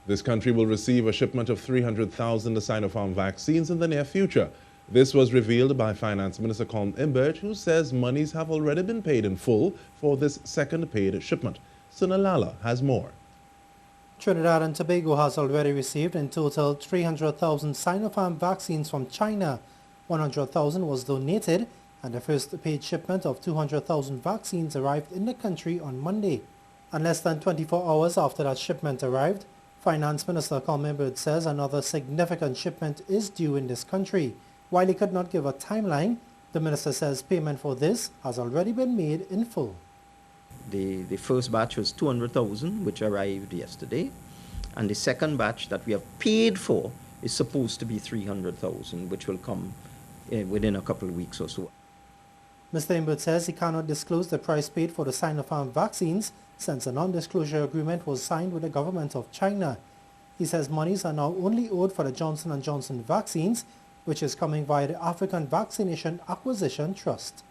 This country will receive a shipment of 300,000 Sinopharm vaccines in the near future. This was revealed by Finance Minister Colm Imbert, who says monies have already been paid in full for this second paid shipment. Sunil Lalla has more. Trinidad and Tobago has already received in total 300,000 Sinopharm vaccines from China. 100,000 was donated, and the first paid shipment of 200,000 vaccines arrived in the country on Monday. And less than 24 hours after that shipment arrived, Finance Minister Colm Imbert says another significant shipment is due in this country. While he could not give a timeline, the minister says payment for this has already been made in full. The first batch was 200,000, which arrived yesterday, and the second batch that we have paid for is supposed to be 300,000, which will come within a couple of weeks or so. Mr. Imbert says he cannot disclose the price paid for the Sinopharm vaccines since a non-disclosure agreement was signed with the government of China. He says monies are now only owed for the Johnson & Johnson vaccines, which is coming via the African Vaccination Acquisition Trust.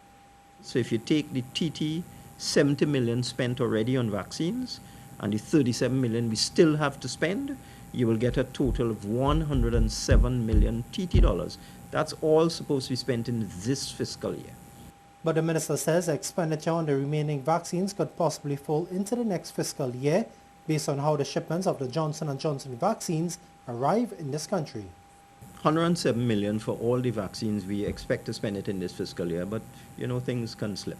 So if you take the TT 70 million spent already on vaccines and the 37 million we still have to spend, you will get a total of 107 million TT dollars. That's all supposed to be spent in this fiscal year. But the minister says expenditure on the remaining vaccines could possibly fall into the next fiscal year based on how the shipments of the Johnson & Johnson vaccines arrive in this country. 107 million for all the vaccines. We expect to spend it in this fiscal year, but things can slip.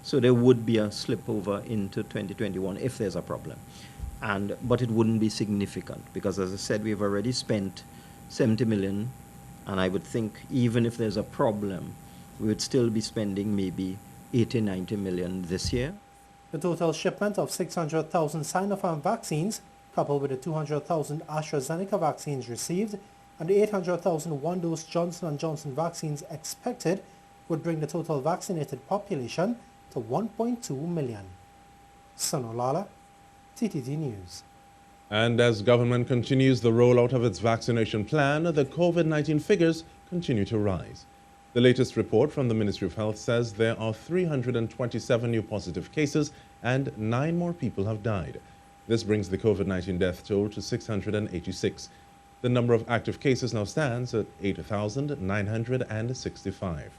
So there would be a slip over into 2021 if there's a problem. But it wouldn't be significant because, as I said, we've already spent 70 million, and I would think even if there's a problem, we would still be spending maybe 80, 90 million this year. The total shipment of 600,000 Sinopharm vaccines, coupled with the 200,000 AstraZeneca vaccines received, and the 800,000 one-dose Johnson & Johnson vaccines expected, would bring the total vaccinated population to 1.2 million. Sunil Lalla, TTD News. And as government continues the rollout of its vaccination plan, the COVID-19 figures continue to rise. The latest report from the Ministry of Health says there are 327 new positive cases and 9 more people have died. This brings the COVID-19 death toll to 686. The number of active cases now stands at 8,965.